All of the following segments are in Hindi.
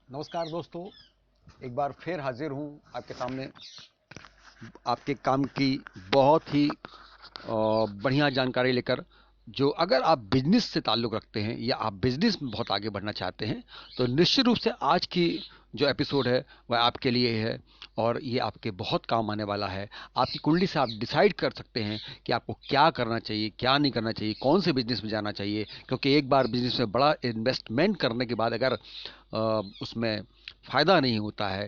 नमस्कार दोस्तों, एक बार फिर हाजिर हूँ आपके सामने आपके काम की बहुत ही बढ़िया जानकारी लेकर। जो अगर आप बिजनेस से ताल्लुक़ रखते हैं या आप बिजनेस में बहुत आगे बढ़ना चाहते हैं तो निश्चित रूप से आज की जो एपिसोड है वह आपके लिए है और ये आपके बहुत काम आने वाला है। आपकी कुंडली से आप डिसाइड कर सकते हैं कि आपको क्या करना चाहिए, क्या नहीं करना चाहिए, कौन से बिजनेस में जाना चाहिए, क्योंकि एक बार बिजनेस में बड़ा इन्वेस्टमेंट करने के बाद अगर उसमें फ़ायदा नहीं होता है,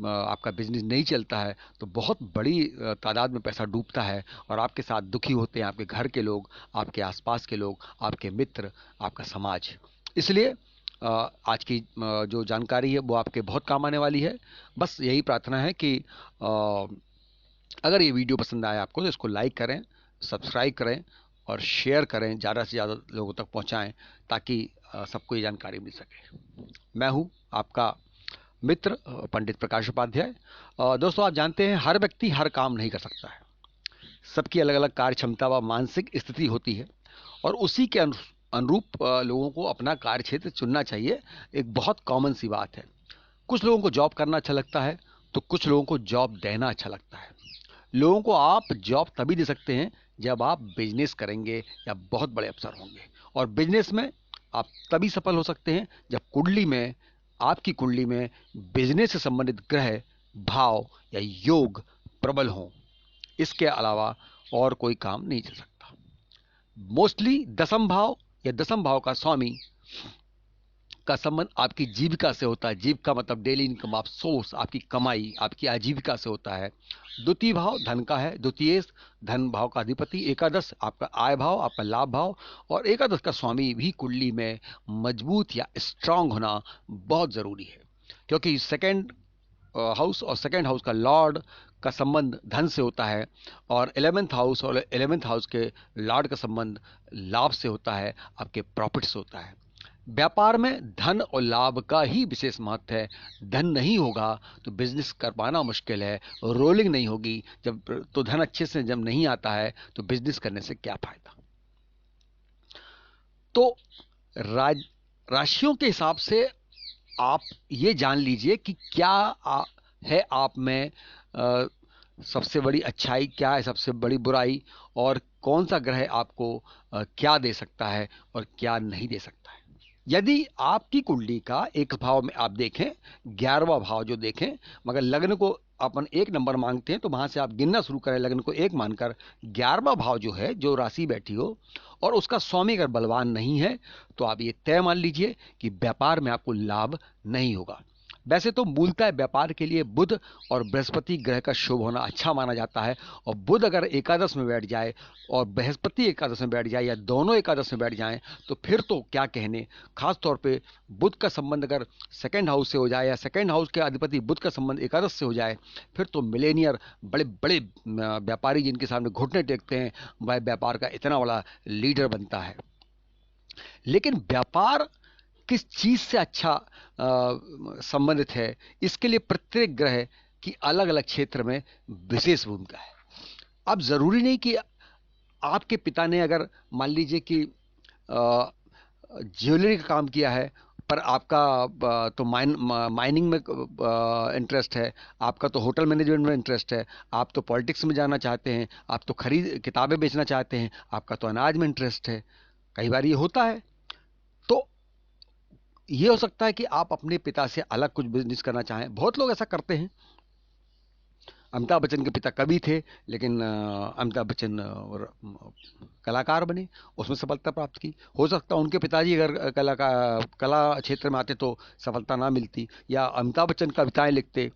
आपका बिजनेस नहीं चलता है, तो बहुत बड़ी तादाद में पैसा डूबता है और आपके साथ दुखी होते हैं आपके घर के लोग, आपके आसपास के लोग, आपके मित्र, आपका समाज। इसलिए आज की जो जानकारी है वो आपके बहुत काम आने वाली है। बस यही प्रार्थना है कि अगर ये वीडियो पसंद आए आपको तो इसको लाइक करें, सब्सक्राइब करें और शेयर करें, ज़्यादा से ज़्यादा लोगों तक पहुंचाएं ताकि सबको ये जानकारी मिल सके। मैं हूं आपका मित्र पंडित प्रकाश उपाध्याय। दोस्तों, आप जानते हैं हर व्यक्ति हर काम नहीं कर सकता है। सबकी अलग अलग कार्य क्षमता व मानसिक स्थिति होती है और उसी के अनुरूप लोगों को अपना कार्य क्षेत्र चुनना चाहिए। एक बहुत कॉमन सी बात है। कुछ लोगों को जॉब करना अच्छा लगता है तो कुछ लोगों को जॉब देना अच्छा लगता है। लोगों को आप जॉब तभी दे सकते हैं जब आप बिजनेस करेंगे या बहुत बड़े अफसर होंगे। और बिजनेस में आप तभी सफल हो सकते हैं जब कुंडली में, आपकी कुंडली में बिजनेस से संबंधित ग्रह, भाव या योग प्रबल हों। इसके अलावा और कोई काम नहीं चल सकता। मोस्टली दसम भाव या दसम भाव का स्वामी का संबंध आपकी जीविका से होता है। जीविका मतलब डेली इनकम, आप सोर्स, आपकी कमाई, आपकी आजीविका से होता है। द्वितीय भाव धन का है। द्वितीय धन भाव का अधिपति एकादश आपका आय भाव, आपका लाभ भाव। और एकादश का स्वामी भी कुंडली में मजबूत या स्ट्रांग होना बहुत जरूरी है, क्योंकि सेकंड हाउस और सेकंड हाउस का लॉर्ड का संबंध धन से होता है और 11th हाउस और 11th हाउस के लॉर्ड का संबंध लाभ से होता है, आपके प्रॉफिट से होता है। व्यापार में धन और लाभ का ही विशेष महत्व है। धन नहीं होगा तो बिजनेस कर पाना मुश्किल है, रोलिंग नहीं होगी जब, तो धन अच्छे से जब नहीं आता है तो बिजनेस करने से क्या फायदा। तो राज राशियों के हिसाब से आप ये जान लीजिए कि क्या है आप में सबसे बड़ी अच्छाई, क्या है सबसे बड़ी बुराई, और कौन सा ग्रह आपको क्या दे सकता है और क्या नहीं दे सकता है। यदि आपकी कुंडली का एक भाव में आप देखें, 11वां भाव जो देखें, मगर लग्न को अपन एक नंबर मांगते हैं तो वहां से आप गिनना शुरू करें लग्न को एक मानकर। 11वां भाव जो है, जो राशि बैठी हो और उसका स्वामी अगर बलवान नहीं है तो आप ये तय मान लीजिए कि व्यापार में आपको लाभ नहीं होगा। वैसे तो मूलतः व्यापार के लिए बुध और बृहस्पति ग्रह का शुभ होना अच्छा माना जाता है। और बुध अगर एकादश में बैठ जाए और बृहस्पति एकादश में बैठ जाए या दोनों एकादश में बैठ जाएं तो फिर तो क्या कहने। खास तौर पे बुध का संबंध अगर सेकंड हाउस से हो जाए या सेकंड हाउस के अधिपति बुध का संबंध एकादश से हो जाए, फिर तो मिलेनियर, बड़े बड़े व्यापारी जिनके सामने घुटने टेकते हैं, वह व्यापार का इतना बड़ा लीडर बनता है। लेकिन व्यापार किस चीज से अच्छा संबंधित है, इसके लिए प्रत्येक ग्रह की अलग अलग क्षेत्र में विशेष भूमिका है। अब जरूरी नहीं कि आपके पिता ने अगर मान लीजिए कि ज्वेलरी का काम किया है पर आपका तो माइनिंग में इंटरेस्ट है, आपका तो होटल मैनेजमेंट में इंटरेस्ट है, आप तो पॉलिटिक्स में जाना चाहते हैं, आप तो खरीद किताबें बेचना चाहते हैं, आपका तो अनाज में इंटरेस्ट है। कई बार ये होता है। तो ये हो सकता है कि आप अपने पिता से अलग कुछ बिजनेस करना चाहें। बहुत लोग ऐसा करते हैं। अमिताभ बच्चन के पिता कवि थे, लेकिन अमिताभ बच्चन कलाकार बने, उसमें सफलता प्राप्त की। हो सकता है उनके पिताजी अगर कला क्षेत्र में आते तो सफलता ना मिलती, या अमिताभ बच्चन कविताएं लिखते,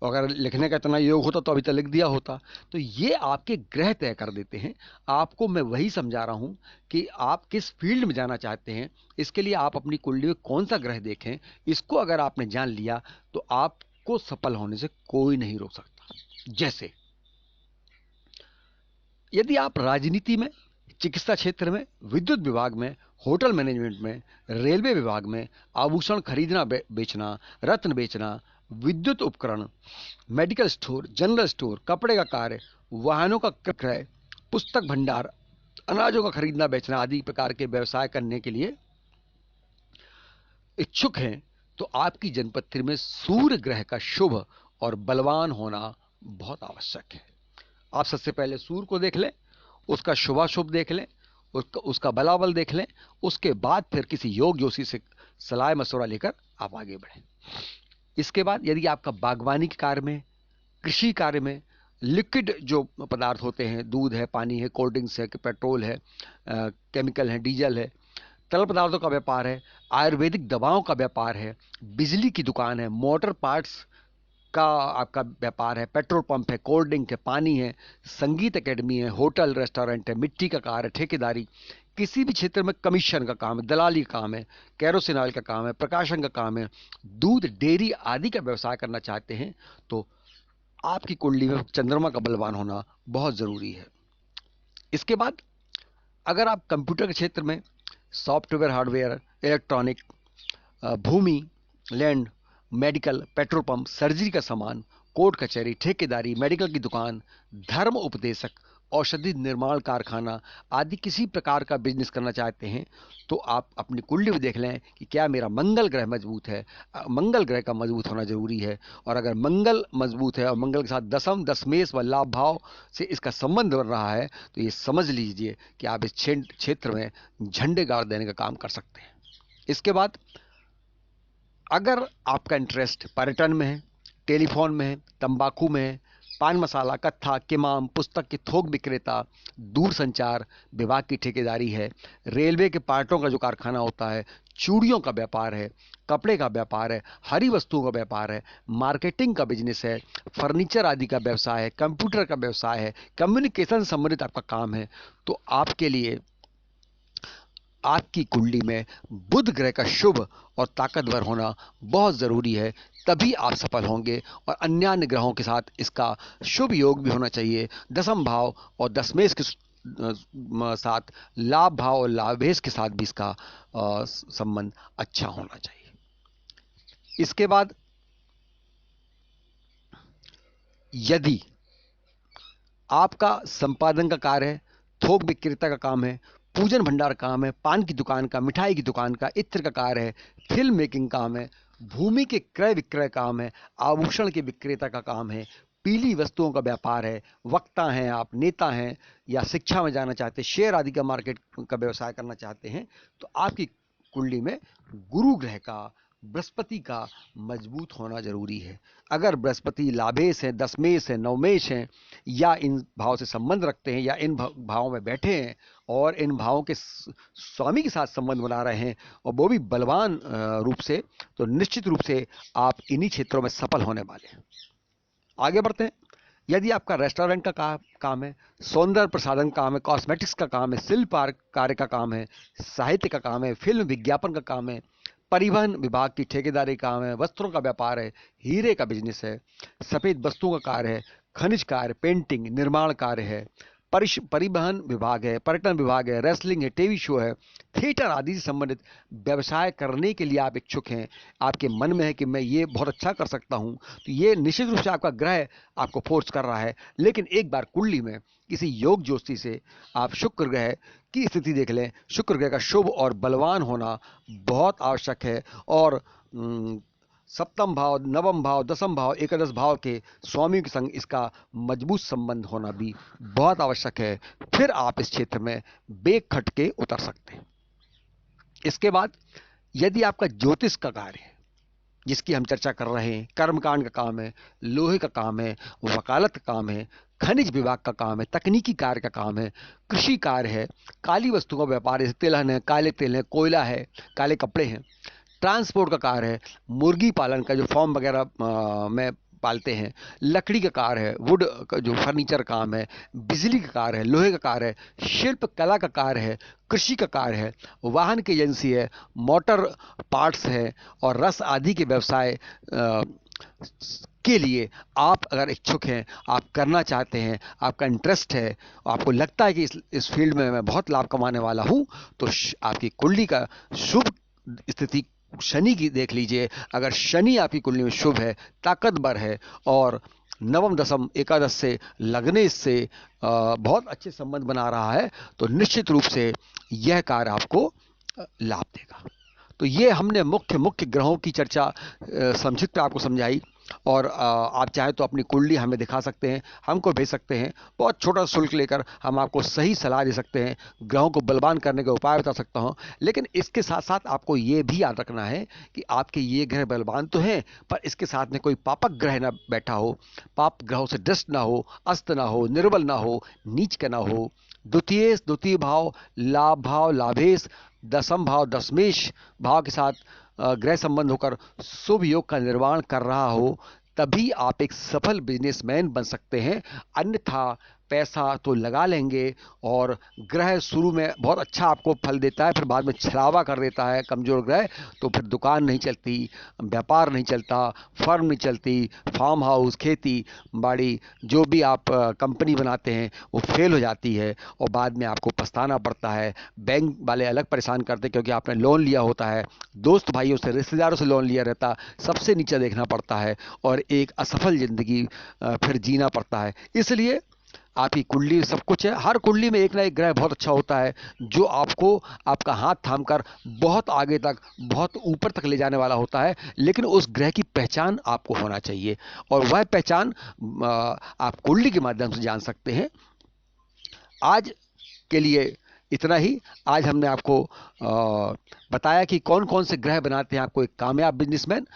और अगर लिखने का इतना योग होता तो अभी तक लिख दिया होता। तो ये आपके ग्रह तय कर देते हैं। आपको मैं वही समझा रहा हूं कि आप किस फील्ड में जाना चाहते हैं। इसके लिए आप अपनी कुंडली में कौन सा ग्रह देखें, इसको अगर आपने जान लिया तो आपको सफल होने से कोई नहीं रोक सकता। जैसे यदि आप राजनीति में, चिकित्सा क्षेत्र में, विद्युत विभाग में, होटल मैनेजमेंट में, रेलवे विभाग में, आभूषण खरीदना बेचना, रत्न बेचना, विद्युत उपकरण, मेडिकल स्टोर, जनरल स्टोर, कपड़े का कार्य, वाहनों का क्रय, पुस्तक भंडार, अनाजों का खरीदना बेचना आदि प्रकार के व्यवसाय करने के लिए इच्छुक हैं, तो आपकी जन्मपत्री में सूर्य ग्रह का शुभ और बलवान होना बहुत आवश्यक है। आप सबसे पहले सूर्य को देख लें, उसका शुभाशुभ देख लें, उसका बलाबल देख लें, उसके बाद फिर किसी योग जोशी से सलाह मशवरा लेकर आप आगे बढ़ें। इसके बाद यदि आपका बागवानी के कार्य में, कृषि कार्य में, लिक्विड जो पदार्थ होते हैं, दूध है, पानी है, कोल्ड ड्रिंक्स है, पेट्रोल है, केमिकल है, डीजल है, तरल पदार्थों का व्यापार है, आयुर्वेदिक दवाओं का व्यापार है, बिजली की दुकान है, मोटर पार्ट्स का आपका व्यापार है, पेट्रोल पंप है, कोल्ड ड्रिंक है, पानी है, संगीत एकेडमी है, होटल रेस्टोरेंट है, मिट्टी का कार्य है, ठेकेदारी, किसी भी क्षेत्र में कमीशन का काम है, दलाली का काम है, कैरोसिन ऑयल का काम है, प्रकाशन का काम है, दूध डेयरी आदि का व्यवसाय करना चाहते हैं तो आपकी कुंडली में चंद्रमा का बलवान होना बहुत जरूरी है। इसके बाद अगर आप कंप्यूटर के क्षेत्र में सॉफ्टवेयर, हार्डवेयर, इलेक्ट्रॉनिक, भूमि, land, medical, petrol pump, surgery का सामान, कोर्ट कचहरी, ठेकेदारी, मेडिकल की दुकान, धर्म उपदेशक, औषधि निर्माण कारखाना आदि किसी प्रकार का बिजनेस करना चाहते हैं तो आप अपनी कुंडली में देख लें कि क्या मेरा मंगल ग्रह मजबूत है। मंगल ग्रह का मजबूत होना जरूरी है, और अगर मंगल मजबूत है और मंगल के साथ दसम, दशमेश व लाभ भाव से इसका संबंध बन रहा है तो ये समझ लीजिए कि आप इस क्षेत्र में झंडे गाड़ देने का काम कर सकते हैं। इसके बाद अगर आपका इंटरेस्ट पर्यटन में है, टेलीफोन में है, तंबाकू में है, पान मसाला, कत्था, किमाम, पुस्तक के थोक विक्रेता, दूर संचार विभाग की ठेकेदारी है, रेलवे के पार्टों का जो कारखाना होता है, चूड़ियों का व्यापार है, कपड़े का व्यापार है, हरी वस्तुओं का व्यापार है, मार्केटिंग का बिजनेस है, फर्नीचर आदि का व्यवसाय है, कंप्यूटर का व्यवसाय है, कम्युनिकेशन संबंधित आपका काम है, तो आपके लिए आपकी कुंडली में बुध ग्रह का शुभ और ताकतवर होना बहुत जरूरी है, तभी आप सफल होंगे। और अन्य ग्रहों के साथ इसका शुभ योग भी होना चाहिए। दसम भाव और दशमेश के साथ लाभ भाव और लाभेश के साथ भी इसका संबंध अच्छा होना चाहिए। इसके बाद यदि आपका संपादन का कार्य है, थोक विक्रेता का काम है, पूजन भंडार काम है, पान की दुकान का, मिठाई की दुकान का, इत्र का कार्य है, फिल्म मेकिंग काम है, भूमि के क्रय विक्रय काम है, आभूषण के विक्रेता का काम है, पीली वस्तुओं का व्यापार है, वक्ता हैं आप, नेता हैं, या शिक्षा में जाना चाहते हैं, शेयर आदि का मार्केट का व्यवसाय करना चाहते हैं तो आपकी कुंडली में गुरु ग्रह का, बृहस्पति का मजबूत होना जरूरी है। अगर बृहस्पति लाभेश है, दशमेश है, नवमेश है, या इन भाव से संबंध रखते हैं, या इन भावों में बैठे हैं और इन भावों के स्वामी के साथ संबंध बना रहे हैं और वो भी बलवान रूप से, तो निश्चित रूप से आप इन्हीं क्षेत्रों में सफल होने वाले हैं। आगे बढ़ते हैं। यदि आपका रेस्टोरेंट का काम है, सौंदर्य प्रसाधन काम है, कॉस्मेटिक्स का काम है, शिल्प कार्य का काम है, साहित्य का काम है, फिल्म विज्ञापन का काम है, परिवहन विभाग की ठेकेदारी काम है, वस्त्रों का व्यापार है, हीरे का बिजनेस है, सफेद वस्तुओं का कार्य है, खनिज कार्य, पेंटिंग, निर्माण कार्य है, परिवहन विभाग है, पर्यटन विभाग है, रेसलिंग है, टीवी शो है, थिएटर आदि से संबंधित व्यवसाय करने के लिए आप इच्छुक हैं, आपके मन में है कि मैं ये बहुत अच्छा कर सकता हूं, तो ये निश्चित रूप से आपका ग्रह आपको फोर्स कर रहा है। लेकिन एक बार कुंडली में किसी योग ज्योतिषी से आप शुक्र ग्रह की स्थिति देख लें। शुक्र ग्रह का शुभ और बलवान होना बहुत आवश्यक है, और सप्तम भाव, नवम भाव, दसम भाव, एकादश भाव के स्वामी के संग इसका मजबूत संबंध होना भी बहुत आवश्यक है। फिर आप इस क्षेत्र में बेख खट के उतर सकते हैं। इसके बाद यदि आपका ज्योतिष का कार्य है, जिसकी हम चर्चा कर रहे हैं, कर्मकांड का काम है, लोहे का काम है, वकालत का काम है, खनिज विभाग का काम है, तकनीकी कार्य का काम है, कृषि कार्य है, काली वस्तु का व्यापार है, तिलहन है, काले तिल है, कोयला है, काले कपड़े हैं, ट्रांसपोर्ट का कार्य है, मुर्गी पालन का जो फॉर्म वगैरह में पालते हैं, लकड़ी का कार्य है, वुड का जो फर्नीचर काम है, बिजली का कार्य है, लोहे का कार्य है, शिल्प कला का कार्य है, कृषि का कार्य है, वाहन की एजेंसी है, मोटर पार्ट्स है, और रस आदि के व्यवसाय के लिए आप अगर इच्छुक हैं, आप करना चाहते हैं, आपका इंटरेस्ट है, आपको लगता है कि इस फील्ड में मैं बहुत लाभ कमाने वाला हूं, तो आपकी कुंडली का शुभ स्थिति शनि की देख लीजिए। अगर शनि आपकी कुंडली में शुभ है, ताकतवर है, और नवम दसम एकादश से लगने से बहुत अच्छे संबंध बना रहा है, तो निश्चित रूप से यह कार्य आपको लाभ देगा। तो ये हमने मुख्य मुख्य ग्रहों की चर्चा संक्षिप्त में आपको समझाई। और आप चाहे तो अपनी कुंडली हमें दिखा सकते हैं, हमको भेज सकते हैं, बहुत छोटा शुल्क लेकर हम आपको सही सलाह दे सकते हैं, ग्रहों को बलवान करने के उपाय बता सकता हूं। लेकिन इसके साथ साथ आपको ये भी याद रखना है कि आपके ये ग्रह बलवान तो हैं, पर इसके साथ में कोई पापक ग्रह ना बैठा हो, पाप ग्रहों से दृष्ट ना हो, अस्त ना हो, निर्बल ना हो, नीच का ना हो। द्वितीय भाव, लाभ भाव, लाभेश, दसम भाव, दशमेश भाव के साथ ग्रह संबंध होकर शुभ योग का निर्माण कर रहा हो, तभी आप एक सफल बिजनेसमैन बन सकते हैं। अन्यथा पैसा तो लगा लेंगे और ग्रह शुरू में बहुत अच्छा आपको फल देता है, फिर बाद में छलावा कर देता है कमजोर ग्रह, तो फिर दुकान नहीं चलती, व्यापार नहीं चलता, फर्म नहीं चलती, फार्म हाउस, खेती बाड़ी, जो भी आप कंपनी बनाते हैं वो फेल हो जाती है और बाद में आपको पछताना पड़ता है। बैंक वाले अलग परेशान करते हैं क्योंकि आपने लोन लिया होता है, दोस्त भाइयों से, रिश्तेदारों से लोन लिया रहता, सबसे नीचे देखना पड़ता है और एक असफल जिंदगी फिर जीना पड़ता है। इसलिए आपकी कुंडली सब कुछ है, हर कुंडली में एक ना एक ग्रह बहुत अच्छा होता है जो आपको आपका हाथ थामकर बहुत आगे तक, बहुत ऊपर तक ले जाने वाला होता है। लेकिन उस ग्रह की पहचान आपको होना चाहिए और वह पहचान आप कुंडली के माध्यम से जान सकते हैं। आज के लिए इतना ही। आज हमने आपको बताया कि कौन कौन से ग्रह बनाते हैं आपको एक कामयाब बिजनेसमैन।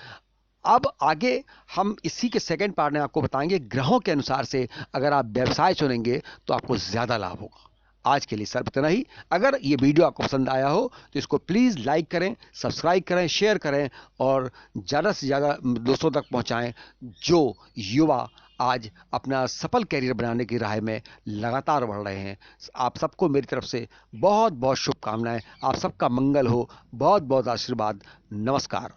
अब आगे हम इसी के सेकंड पार्ट में आपको बताएंगे ग्रहों के अनुसार से अगर आप व्यवसाय चुनेंगे तो आपको ज्यादा लाभ होगा। आज के लिए सिर्फ इतना ही। अगर ये वीडियो आपको पसंद आया हो तो इसको प्लीज लाइक करें, सब्सक्राइब करें, शेयर करें और ज्यादा से ज्यादा दोस्तों तक पहुंचाएं जो युवा आज अपना सफल कैरियर बनाने की राह में लगातार बढ़ रहे हैं। आप सबको मेरी तरफ से बहुत बहुत शुभकामनाएं। आप सबका मंगल हो। बहुत बहुत आशीर्वाद। नमस्कार।